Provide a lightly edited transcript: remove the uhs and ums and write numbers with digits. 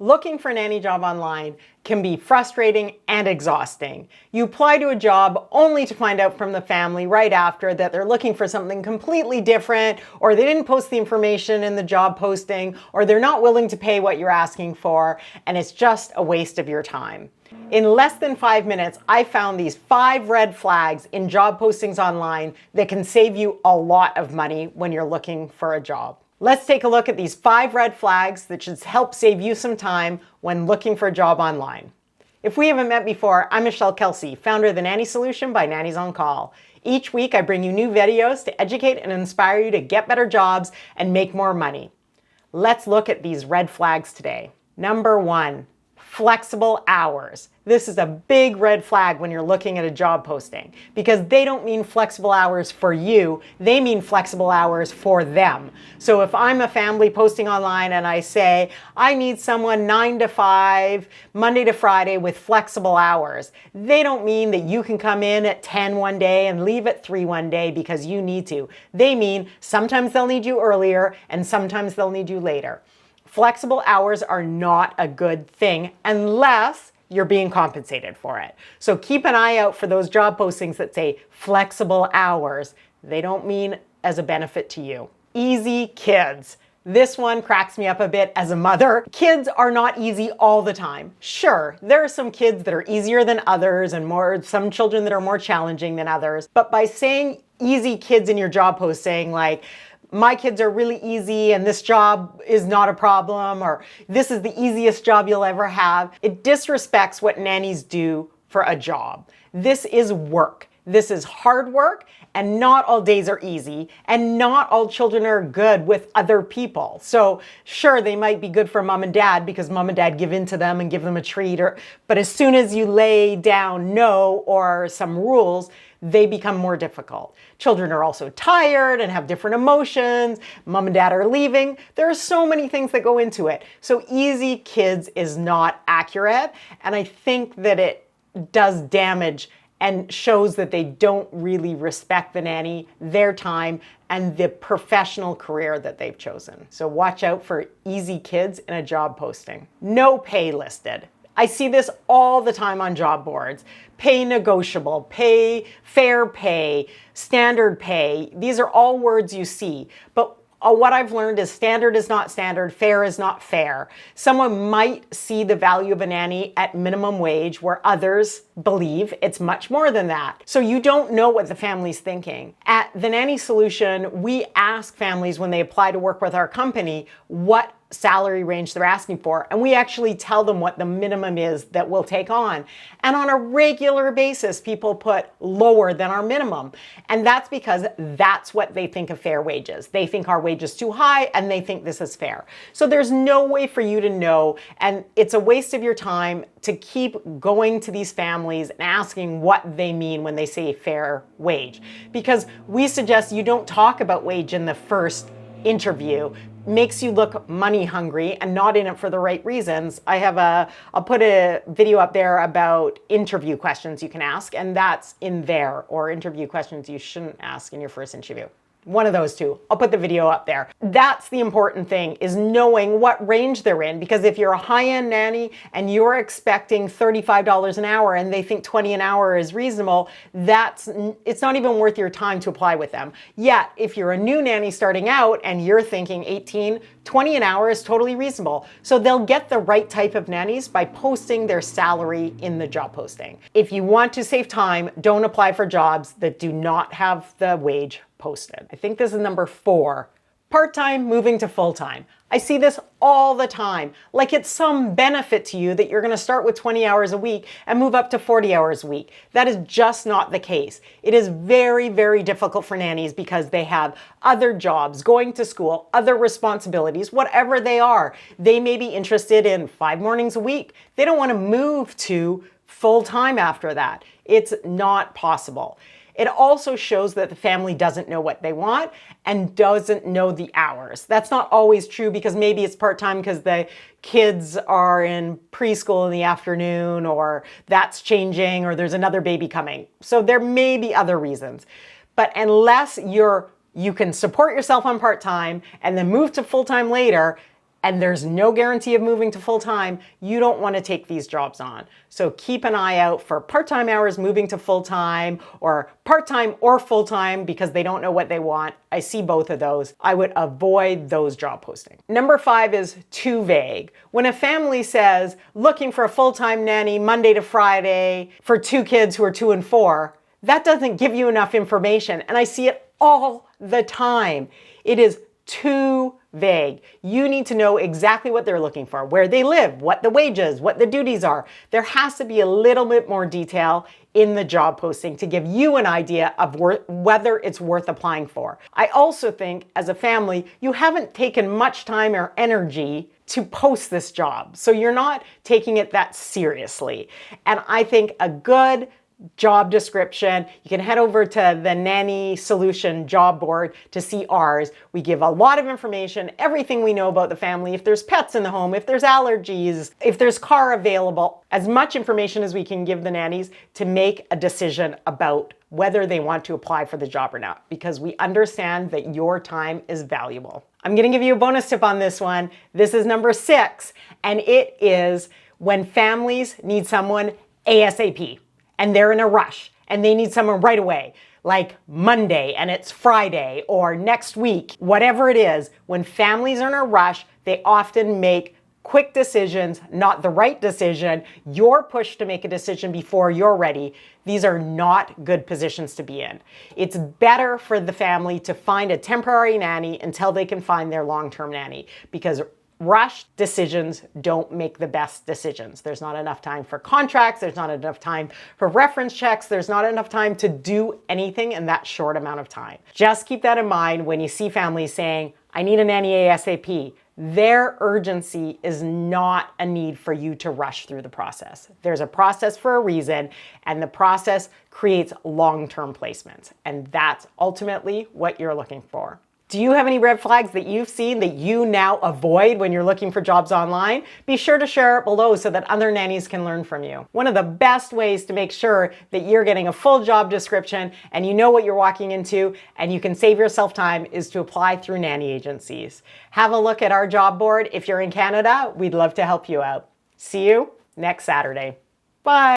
Looking for a nanny job online can be frustrating and exhausting. You apply to a job only to find out from the family right after that they're looking for something completely different, or they didn't post the information in the job posting, or they're not willing to pay what you're asking for, and it's just a waste of your time. In less than 5 minutes, I found these 5 red flags in job postings online that can save you a lot of money when you're looking for a job. Let's take a look at these 5 red flags that should help save you some time when looking for a job online. If we haven't met before, I'm Michelle Kelsey, founder of the Nanny Solution by Nannies on Call. Each week, I bring you new videos to educate and inspire you to get better jobs and make more money. Let's look at these red flags today. Number 1, flexible hours. This is a big red flag when you're looking at a job posting because they don't mean flexible hours for you, they mean flexible hours for them. So if I'm a family posting online and I say, I need someone 9 to 5, Monday to Friday with flexible hours, they don't mean that you can come in at 10 one day and leave at 3 one day because you need to. They mean sometimes they'll need you earlier and sometimes they'll need you later. Flexible hours are not a good thing unless you're being compensated for it. So keep an eye out for those job postings that say flexible hours. They don't mean as a benefit to you. Easy kids. This one cracks me up a bit as a mother. Kids are not easy all the time. Sure, there are some kids that are easier than others and some children that are more challenging than others. But by saying easy kids in your job posting, like, my kids are really easy and this job is not a problem, or this is the easiest job you'll ever have, it disrespects what nannies do for a job. This is work. This is hard work, and not all days are easy, and not all children are good with other people. So sure, they might be good for mom and dad because mom and dad give in to them and give them a treat, but as soon as you lay down no or some rules, they become more difficult. Children are also tired and have different emotions. Mom and dad are leaving. There are so many things that go into it. So easy kids is not accurate. And I think that it does damage and shows that they don't really respect the nanny, their time, and the professional career that they've chosen. So watch out for easy kids in a job posting. No pay listed. I see this all the time on job boards. Pay negotiable, pay, fair pay, standard pay. These are all words you see. But what I've learned is standard is not standard, fair is not fair. Someone might see the value of a nanny at minimum wage where others believe it's much more than that. So you don't know what the family's thinking. At the Nanny Solution, we ask families when they apply to work with our company what salary range they're asking for, and we actually tell them what the minimum is that we'll take on. And on a regular basis, people put lower than our minimum. And that's because that's what they think of fair wages. They think our wage is too high and they think this is fair. So there's no way for you to know, and it's a waste of your time to keep going to these families and asking what they mean when they say fair wage. Because we suggest you don't talk about wage in the first interview. Makes you look money hungry and not in it for the right reasons. I'll put a video up there about interview questions you can ask, and that's in there, or interview questions you shouldn't ask in your first interview. One of those two. I'll put the video up there. That's the important thing, is knowing what range they're in, because if you're a high-end nanny and you're expecting $35 an hour and they think 20 an hour is reasonable, it's not even worth your time to apply with them. Yet, if you're a new nanny starting out and you're thinking 18, 20 an hour is totally reasonable. So they'll get the right type of nannies by posting their salary in the job posting. If you want to save time, don't apply for jobs that do not have the wage posted. I think this is number 4, part-time moving to full-time. I see this all the time, like it's some benefit to you that you're going to start with 20 hours a week and move up to 40 hours a week. That is just not the case. It is very, very difficult for nannies because they have other jobs, going to school, other responsibilities, whatever they are. They may be interested in 5 mornings a week. They don't want to move to full-time after that. It's not possible. It also shows that the family doesn't know what they want and doesn't know the hours. That's not always true because maybe it's part-time because the kids are in preschool in the afternoon, or that's changing, or there's another baby coming. So there may be other reasons. But unless you can support yourself on part-time and then move to full-time later, and there's no guarantee of moving to full-time, you don't want to take these jobs on. So keep an eye out for part-time hours moving to full-time, or part-time or full-time because they don't know what they want. I see both of those. I would avoid those job postings. Number 5 is too vague. When a family says, looking for a full-time nanny Monday to Friday for 2 kids who are 2 and 4, that doesn't give you enough information. And I see it all the time. It is too vague. You need to know exactly what they're looking for, where they live, what the wages, what the duties are. There has to be a little bit more detail in the job posting to give you an idea of whether it's worth applying for. I also think as a family, you haven't taken much time or energy to post this job. So you're not taking it that seriously. And I think a good job description, you can head over to the Nanny Solution job board to see ours. We give a lot of information, everything we know about the family, if there's pets in the home, if there's allergies, if there's car available, as much information as we can give the nannies to make a decision about whether they want to apply for the job or not, because we understand that your time is valuable. I'm going to give you a bonus tip on this one. This is number 6, and it is when families need someone ASAP. And they're in a rush and they need someone right away, like Monday and it's Friday or next week, whatever it is. When families are in a rush, they often make quick decisions, not the right decision. You're pushed to make a decision before you're ready. These are not good positions to be in. It's better for the family to find a temporary nanny until they can find their long-term nanny, because rushed decisions don't make the best decisions. There's not enough time for contracts. There's not enough time for reference checks. There's not enough time to do anything in that short amount of time. Just keep that in mind when you see families saying, I need a nanny ASAP. Their urgency is not a need for you to rush through the process. There's a process for a reason, and the process creates long-term placements. And that's ultimately what you're looking for. Do you have any red flags that you've seen that you now avoid when you're looking for jobs online? Be sure to share it below so that other nannies can learn from you. One of the best ways to make sure that you're getting a full job description and you know what you're walking into and you can save yourself time is to apply through nanny agencies. Have a look at our job board. If you're in Canada, we'd love to help you out. See you next Saturday. Bye.